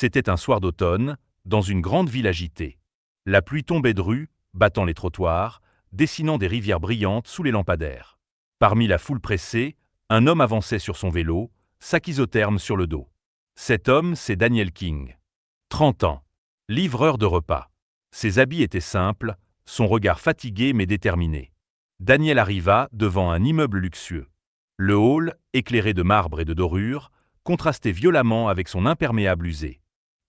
C'était un soir d'automne, dans une grande ville agitée. La pluie tombait drue, battant les trottoirs, dessinant des rivières brillantes sous les lampadaires. Parmi la foule pressée, un homme avançait sur son vélo, sac isotherme sur le dos. Cet homme, c'est Daniel King. 30 ans. Livreur de repas. Ses habits étaient simples, son regard fatigué mais déterminé. Daniel arriva devant un immeuble luxueux. Le hall, éclairé de marbre et de dorure, contrastait violemment avec son imperméable usé.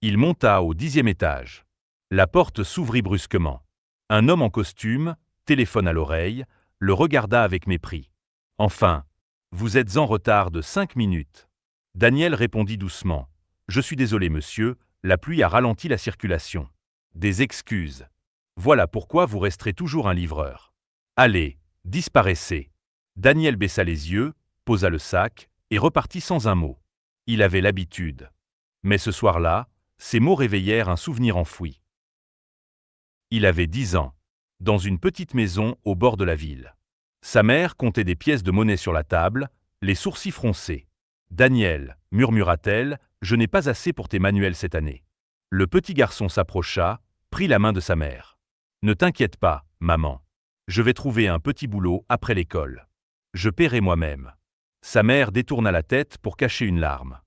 Il monta au 10e étage. La porte s'ouvrit brusquement. Un homme en costume, téléphone à l'oreille, le regarda avec mépris. « Enfin, vous êtes en retard de 5 minutes. » Daniel répondit doucement. « Je suis désolé, monsieur, la pluie a ralenti la circulation. » Des excuses. Voilà pourquoi vous resterez toujours un livreur. Allez, disparaissez. Daniel baissa les yeux, posa le sac et repartit sans un mot. Il avait l'habitude. Mais ce soir-là, ces mots réveillèrent un souvenir enfoui. Il avait 10 ans, dans une petite maison au bord de la ville. Sa mère comptait des pièces de monnaie sur la table, les sourcils froncés. « Daniel, murmura-t-elle, je n'ai pas assez pour tes manuels cette année. » Le petit garçon s'approcha, prit la main de sa mère. « Ne t'inquiète pas, maman. Je vais trouver un petit boulot après l'école. Je paierai moi-même. » Sa mère détourna la tête pour cacher une larme.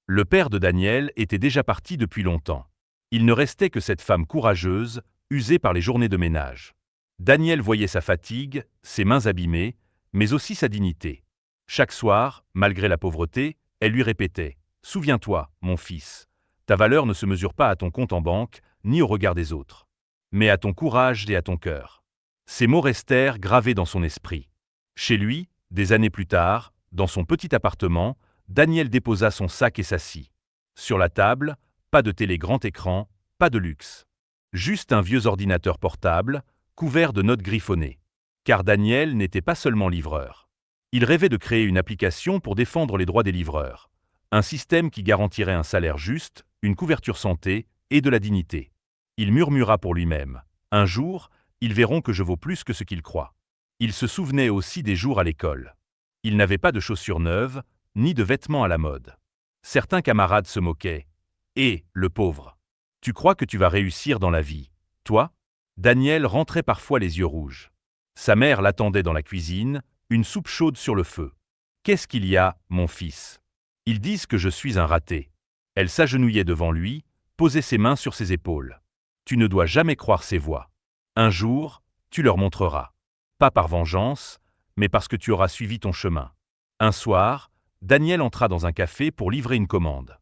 Le père de Daniel était déjà parti depuis longtemps. Il ne restait que cette femme courageuse, usée par les journées de ménage. Daniel voyait sa fatigue, ses mains abîmées, mais aussi sa dignité. Chaque soir, malgré la pauvreté, elle lui répétait « Souviens-toi, mon fils, ta valeur ne se mesure pas à ton compte en banque, ni au regard des autres, mais à ton courage et à ton cœur. » Ces mots restèrent gravés dans son esprit. Chez lui, des années plus tard, dans son petit appartement, Daniel déposa son sac et s'assit. Sur la table, pas de télé grand écran, pas de luxe. Juste un vieux ordinateur portable, couvert de notes griffonnées. Car Daniel n'était pas seulement livreur. Il rêvait de créer une application pour défendre les droits des livreurs. Un système qui garantirait un salaire juste, une couverture santé et de la dignité. Il murmura pour lui-même. Un jour, ils verront que je vaux plus que ce qu'ils croient. Il se souvenait aussi des jours à l'école. Il n'avait pas de chaussures neuves, ni de vêtements à la mode. Certains camarades se moquaient. « Eh, le pauvre! Tu crois que tu vas réussir dans la vie, toi ?» Daniel rentrait parfois les yeux rouges. Sa mère l'attendait dans la cuisine, une soupe chaude sur le feu. « Qu'est-ce qu'il y a, mon fils ? Ils disent que je suis un raté. » Elle s'agenouillait devant lui, posait ses mains sur ses épaules. « Tu ne dois jamais croire ces voix. Un jour, tu leur montreras. Pas par vengeance, mais parce que tu auras suivi ton chemin. » Un soir, Daniel entra dans un café pour livrer une commande.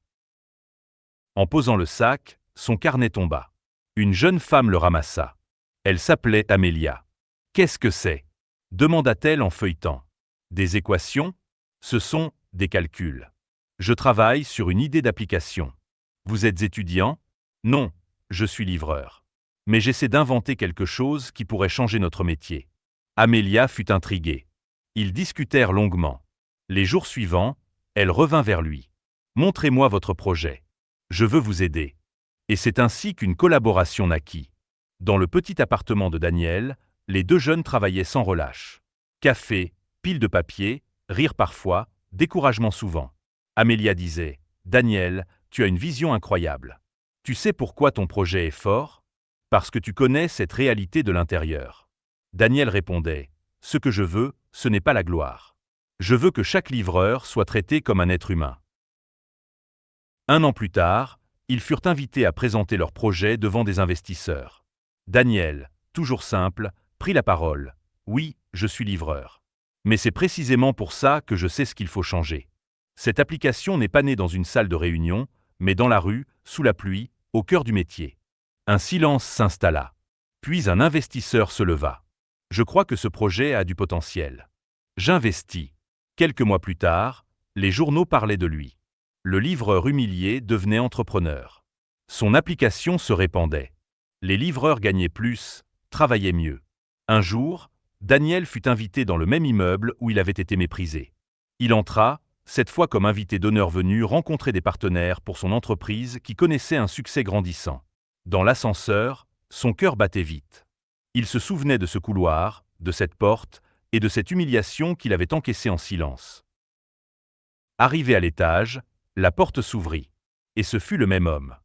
En posant le sac, son carnet tomba. Une jeune femme le ramassa. Elle s'appelait Amélia. « Qu'est-ce que c'est ?» demanda-t-elle en feuilletant. « Des équations ? Ce sont des calculs. Je travaille sur une idée d'application. Vous êtes étudiant ? Non, je suis livreur. Mais j'essaie d'inventer quelque chose qui pourrait changer notre métier. » Amélia fut intriguée. Ils discutèrent longuement. Les jours suivants, elle revint vers lui. « Montrez-moi votre projet. Je veux vous aider. » Et c'est ainsi qu'une collaboration naquit. Dans le petit appartement de Daniel, les deux jeunes travaillaient sans relâche. Café, pile de papier, rire parfois, découragement souvent. Amélia disait « Daniel, tu as une vision incroyable. Tu sais pourquoi ton projet est fort ? Parce que tu connais cette réalité de l'intérieur. » Daniel répondait « Ce que je veux, ce n'est pas la gloire. Je veux que chaque livreur soit traité comme un être humain. » Un an plus tard, ils furent invités à présenter leur projet devant des investisseurs. Daniel, toujours simple, prit la parole. « Oui, je suis livreur. Mais c'est précisément pour ça que je sais ce qu'il faut changer. Cette application n'est pas née dans une salle de réunion, mais dans la rue, sous la pluie, au cœur du métier. » Un silence s'installa. Puis un investisseur se leva. « Je crois que ce projet a du potentiel. J'investis. » Quelques mois plus tard, les journaux parlaient de lui. Le livreur humilié devenait entrepreneur. Son application se répandait. Les livreurs gagnaient plus, travaillaient mieux. Un jour, Daniel fut invité dans le même immeuble où il avait été méprisé. Il entra, cette fois comme invité d'honneur venu rencontrer des partenaires pour son entreprise qui connaissait un succès grandissant. Dans l'ascenseur, son cœur battait vite. Il se souvenait de ce couloir, de cette porte et de cette humiliation qu'il avait encaissée en silence. Arrivé à l'étage, la porte s'ouvrit. Et ce fut le même homme.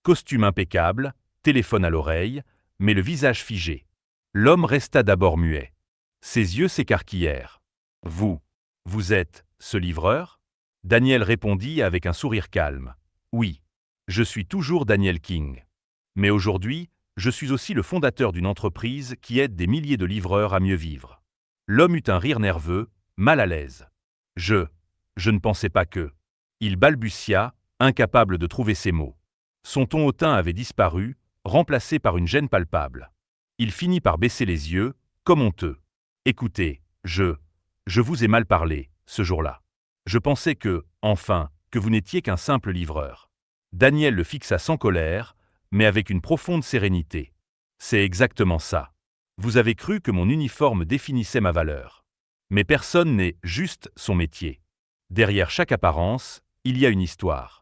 Costume impeccable, téléphone à l'oreille, mais le visage figé. L'homme resta d'abord muet. Ses yeux s'écarquillèrent. « Vous êtes ce livreur ?» Daniel répondit avec un sourire calme. « Oui, je suis toujours Daniel King. Mais aujourd'hui, je suis aussi le fondateur d'une entreprise qui aide des milliers de livreurs à mieux vivre. » L'homme eut un rire nerveux, mal à l'aise. « Je ne pensais pas que… » Il balbutia, incapable de trouver ses mots. Son ton hautain avait disparu, remplacé par une gêne palpable. Il finit par baisser les yeux, comme honteux. « Écoutez, je vous ai mal parlé, ce jour-là. Je pensais que, enfin, que vous n'étiez qu'un simple livreur. » Daniel le fixa sans colère, mais avec une profonde sérénité. « C'est exactement ça. Vous avez cru que mon uniforme définissait ma valeur. Mais personne n'est juste son métier. Derrière chaque apparence, il y a une histoire. »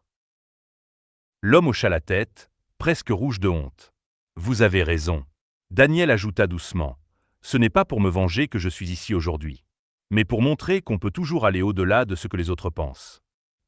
L'homme hocha la tête, presque rouge de honte. « Vous avez raison. » Daniel ajouta doucement. « Ce n'est pas pour me venger que je suis ici aujourd'hui, mais pour montrer qu'on peut toujours aller au-delà de ce que les autres pensent. »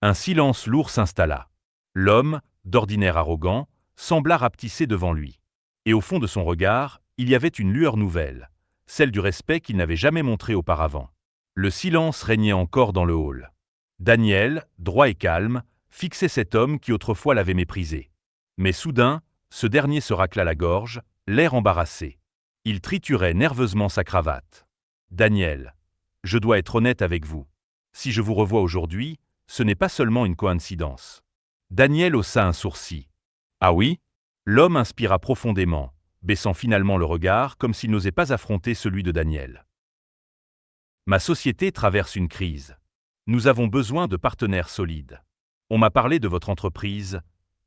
Un silence lourd s'installa. L'homme, d'ordinaire arrogant, sembla rapetisser devant lui. Et au fond de son regard, il y avait une lueur nouvelle, celle du respect qu'il n'avait jamais montré auparavant. Le silence régnait encore dans le hall. Daniel, droit et calme, fixait cet homme qui autrefois l'avait méprisé. Mais soudain, ce dernier se racla la gorge, l'air embarrassé. Il triturait nerveusement sa cravate. « Daniel, je dois être honnête avec vous. Si je vous revois aujourd'hui, ce n'est pas seulement une coïncidence. » Daniel haussa un sourcil. « Ah oui ?» L'homme inspira profondément, baissant finalement le regard comme s'il n'osait pas affronter celui de Daniel. « Ma société traverse une crise. Nous avons besoin de partenaires solides. On m'a parlé de votre entreprise,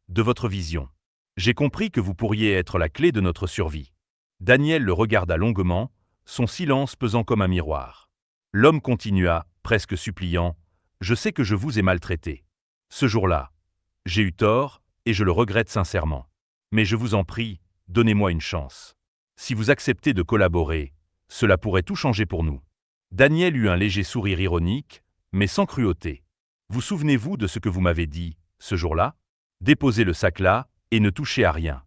de votre vision. J'ai compris que vous pourriez être la clé de notre survie. » Daniel le regarda longuement, son silence pesant comme un miroir. L'homme continua, presque suppliant, « Je sais que je vous ai maltraité. Ce jour-là, j'ai eu tort, et je le regrette sincèrement. Mais je vous en prie, donnez-moi une chance. Si vous acceptez de collaborer, cela pourrait tout changer pour nous. » Daniel eut un léger sourire ironique, mais sans cruauté. « Vous souvenez-vous de ce que vous m'avez dit, ce jour-là ? Déposez le sac là, et ne touchez à rien. »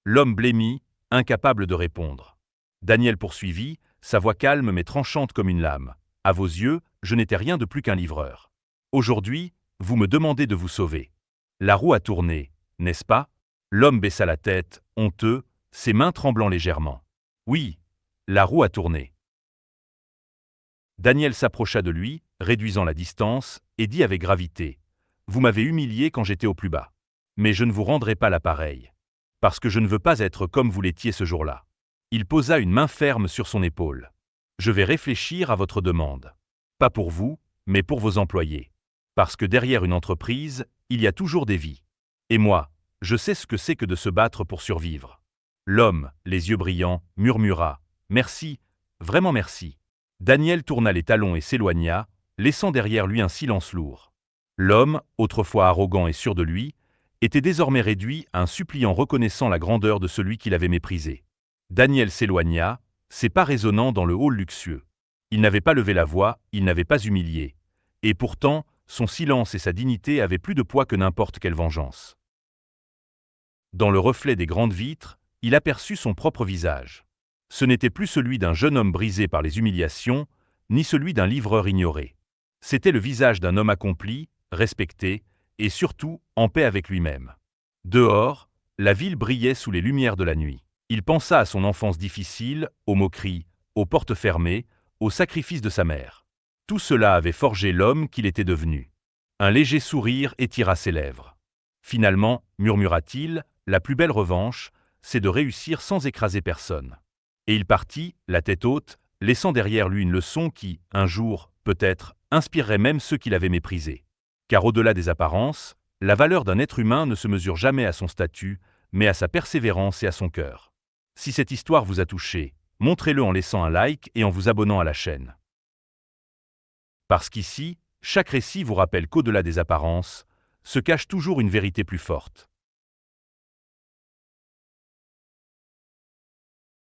L'homme blêmit, incapable de répondre. Daniel poursuivit, sa voix calme mais tranchante comme une lame. « À vos yeux, je n'étais rien de plus qu'un livreur. Aujourd'hui, vous me demandez de vous sauver. La roue a tourné, n'est-ce pas ?» L'homme baissa la tête, honteux, ses mains tremblant légèrement. « Oui, la roue a tourné. » Daniel s'approcha de lui, réduisant la distance, et dit avec gravité, « Vous m'avez humilié quand j'étais au plus bas. Mais je ne vous rendrai pas l'appareil. Parce que je ne veux pas être comme vous l'étiez ce jour-là. » Il posa une main ferme sur son épaule. « Je vais réfléchir à votre demande. Pas pour vous, mais pour vos employés. Parce que derrière une entreprise, il y a toujours des vies. Et moi, je sais ce que c'est que de se battre pour survivre. » L'homme, les yeux brillants, murmura, « Merci, vraiment merci. » Daniel tourna les talons et s'éloigna, laissant derrière lui un silence lourd. L'homme, autrefois arrogant et sûr de lui, était désormais réduit à un suppliant reconnaissant la grandeur de celui qu'il avait méprisé. Daniel s'éloigna, ses pas résonnant dans le hall luxueux. Il n'avait pas levé la voix, il n'avait pas humilié. Et pourtant, son silence et sa dignité avaient plus de poids que n'importe quelle vengeance. Dans le reflet des grandes vitres, il aperçut son propre visage. Ce n'était plus celui d'un jeune homme brisé par les humiliations, ni celui d'un livreur ignoré. C'était le visage d'un homme accompli, respecté, et surtout en paix avec lui-même. Dehors, la ville brillait sous les lumières de la nuit. Il pensa à son enfance difficile, aux moqueries, aux portes fermées, aux sacrifices de sa mère. Tout cela avait forgé l'homme qu'il était devenu. Un léger sourire étira ses lèvres. Finalement, murmura-t-il, la plus belle revanche, c'est de réussir sans écraser personne. Et il partit, la tête haute, laissant derrière lui une leçon qui, un jour, peut-être, inspirerait même ceux qui l'avaient méprisé. Car au-delà des apparences, la valeur d'un être humain ne se mesure jamais à son statut, mais à sa persévérance et à son cœur. Si cette histoire vous a touché, montrez-le en laissant un like et en vous abonnant à la chaîne. Parce qu'ici, chaque récit vous rappelle qu'au-delà des apparences, se cache toujours une vérité plus forte.